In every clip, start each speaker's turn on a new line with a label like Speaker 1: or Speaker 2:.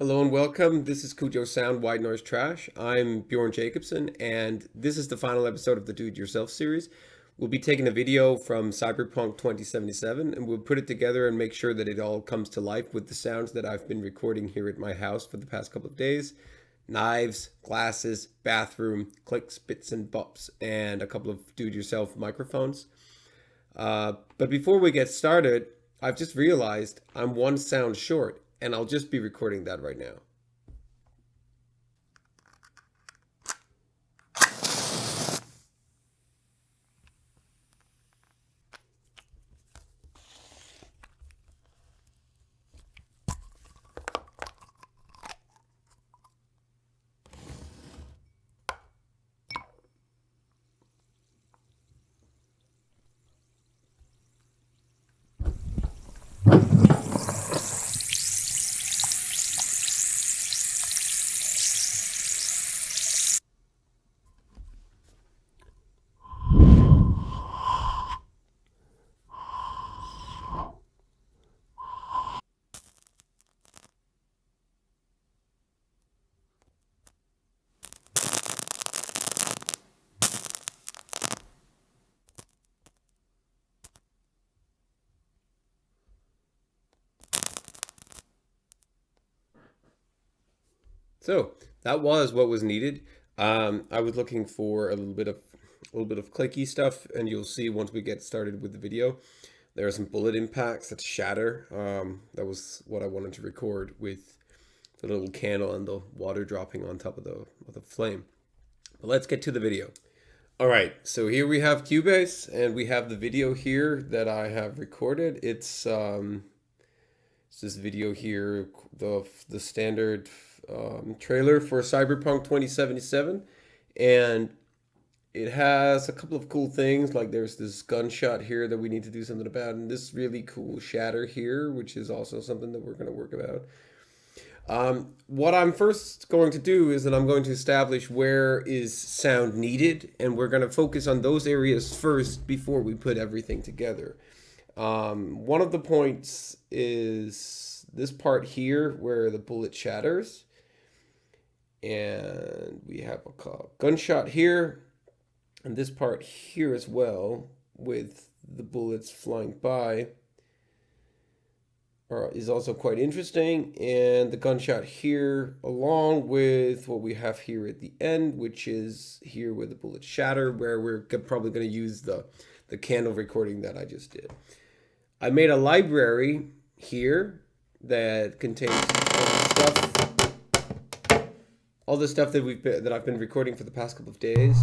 Speaker 1: Hello and welcome. This is Cujo Sound, WhiteNoiseTrash. I'm Bjorn Jacobsen, and this is the final episode of the Do-It-Yourself series. We'll be taking a video from Cyberpunk 2077, and we'll put it together and make sure that it all comes to life with the sounds that I've been recording here at my house for the past couple of days. Knives, glasses, bathroom, clicks, bits and bops, and a couple of do-it-yourself microphones. But before we get started, I've just realized I'm one sound short, and I'll just be recording that right now. So that was what was needed. I was looking for a little bit of clicky stuff, and you'll see once we get started with the video. There are some bullet impacts that shatter. That was what I wanted to record with the little candle and the water dropping on top of the flame. But let's get to the video. All right, so here we have Cubase, and we have the video here that I have recorded. It's this video here, the standard trailer for Cyberpunk 2077, and it has a couple of cool things, like there's this gunshot here that we need to do something about, and this really cool shatter here, which is also something that we're going to work about. What I'm first going to do is that I'm going to establish where is sound needed, and we're going to focus on those areas first before we put everything together. One of the points is this part here where the bullet shatters, and we have a gunshot here, and this part here as well with the bullets flying by is also quite interesting, and the gunshot here along with what we have here at the end, which is here where the bullets shatter, where we're probably going to use the candle recording that I just did. I made a library here that contains all the stuff that I've been recording for the past couple of days.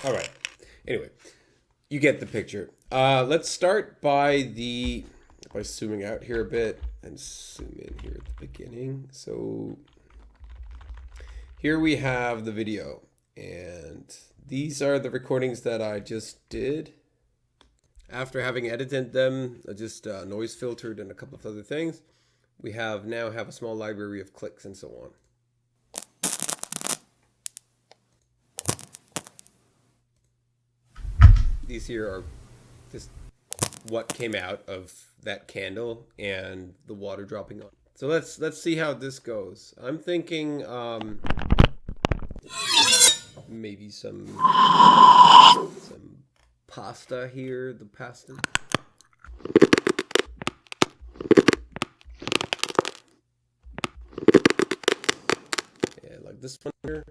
Speaker 1: All right. Anyway, you get the picture. Let's start by zooming out here a bit and zoom in here at the beginning. So here we have the video, and these are the recordings that I just did. After having edited them, I just noise filtered and a couple of other things, we now have a small library of clicks and so on. These here are just what came out of that candle and the water dropping on. So let's see how this goes. I'm thinking maybe some pasta here, the pasta. Yeah, like this one here.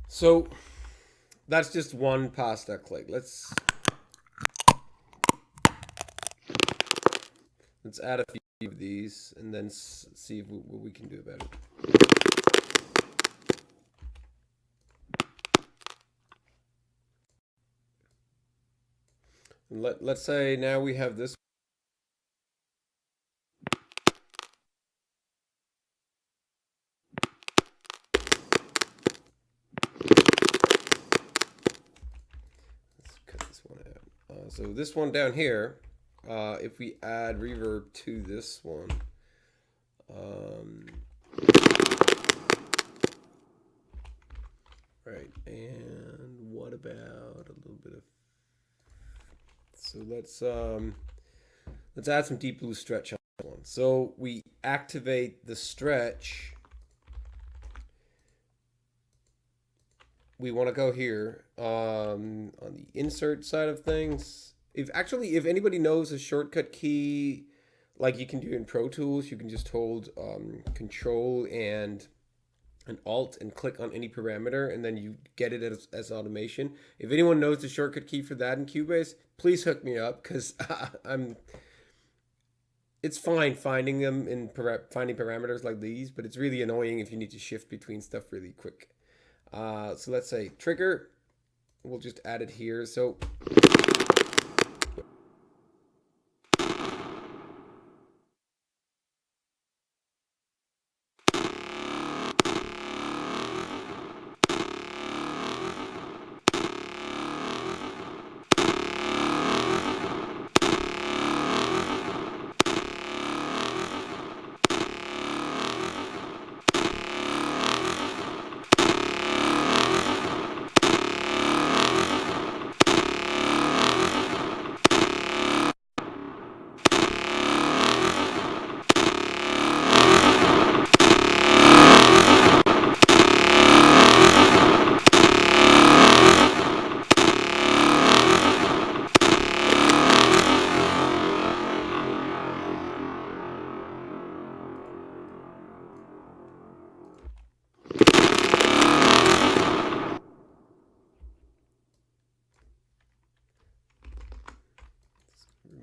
Speaker 1: So that's just one pasta click. Let's add a few of these and then see what we can do about it. Let's say now we have this So this one down here, if we add reverb to this one, right, and what about a little bit of, so let's add some deep blue stretch on this one. So we activate the stretch. We want to go here on the insert side of things. If anybody knows a shortcut key, like you can do in Pro Tools, you can just hold Control and an Alt and click on any parameter, and then you get it as automation. If anyone knows the shortcut key for that in Cubase, please hook me up, because it's fine finding them in finding parameters like these, but it's really annoying if you need to shift between stuff really quick. So let's say trigger, we'll just add it here. So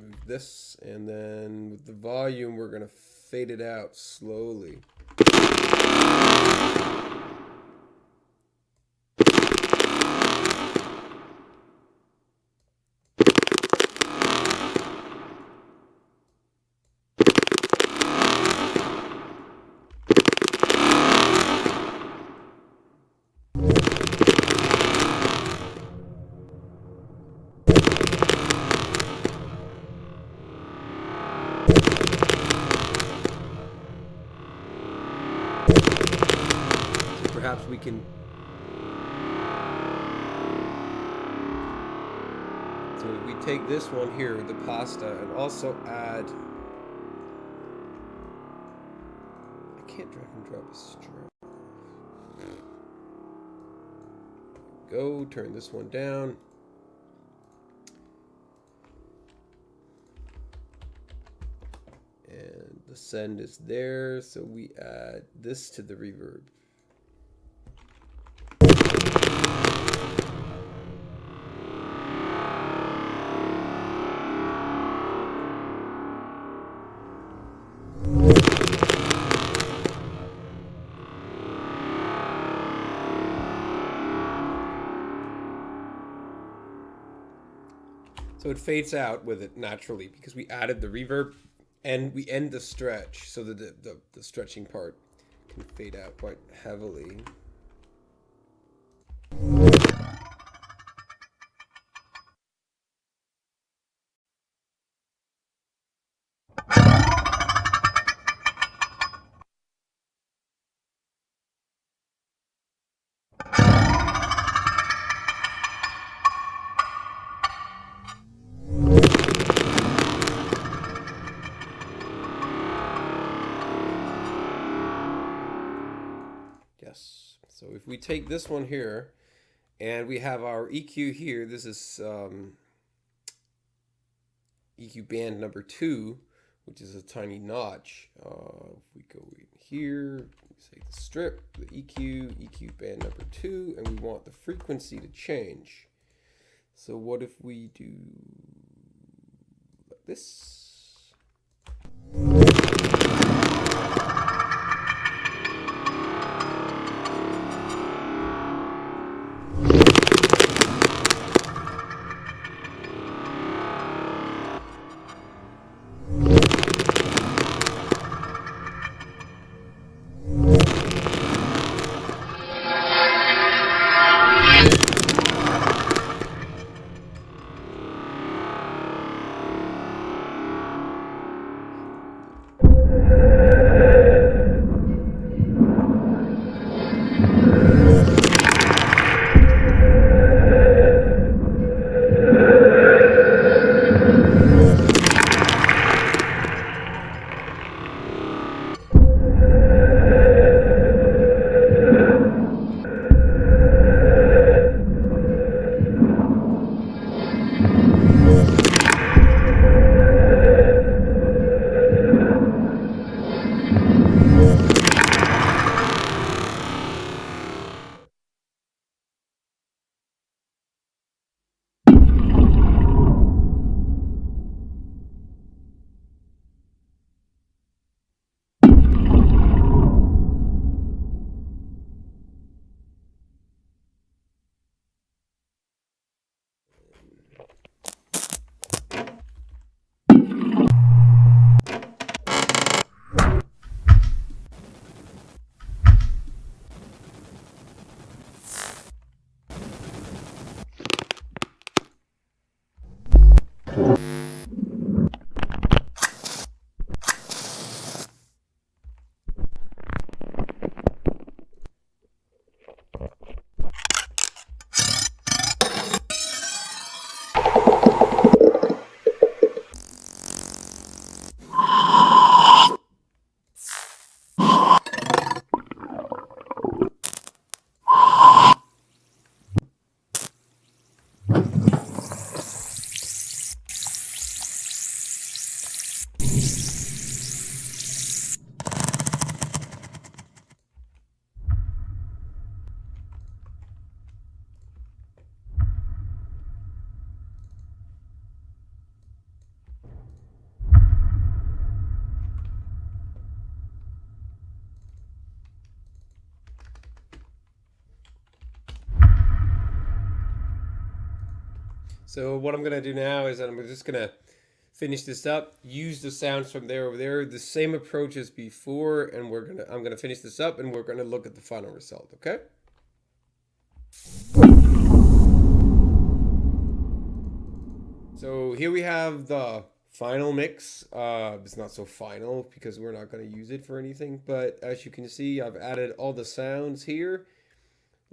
Speaker 1: remove this, and then with the volume, we're going to fade it out slowly. Perhaps we can, so we take this one here, the pasta, and also add, I can't drag and drop a strap. Go, turn this one down. And the send is there, so we add this to the reverb. So it fades out with it naturally because we added the reverb and we end the stretch so that the stretching part can fade out quite heavily. So if we take this one here and we have our EQ here, this is EQ band number 2, which is a tiny notch. If we go in here, we say the strip, the EQ band number 2, and we want the frequency to change. So what if we do like this? So what I'm gonna do now is that I'm just gonna finish this up, use the sounds from there over there, the same approach as before, and I'm gonna finish this up and we're gonna look at the final result, okay? So here we have the final mix. It's not so final because we're not gonna use it for anything, but as you can see, I've added all the sounds here.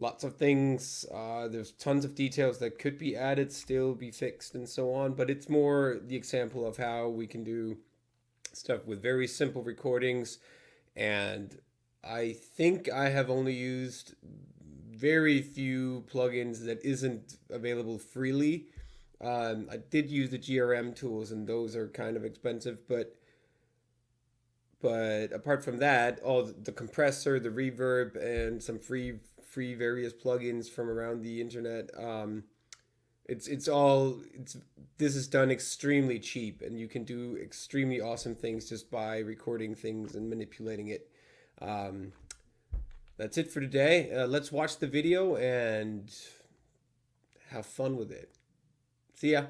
Speaker 1: Lots of things. There's tons of details that could be added, still be fixed, and so on. But it's more the example of how we can do stuff with very simple recordings. And I think I have only used very few plugins that isn't available freely. I did use the GRM tools, and those are kind of expensive, but apart from that, all the compressor, the reverb, and some free various plugins from around the internet. This is done extremely cheap, and you can do extremely awesome things just by recording things and manipulating it. That's it for today. Let's watch the video and have fun with it. See ya.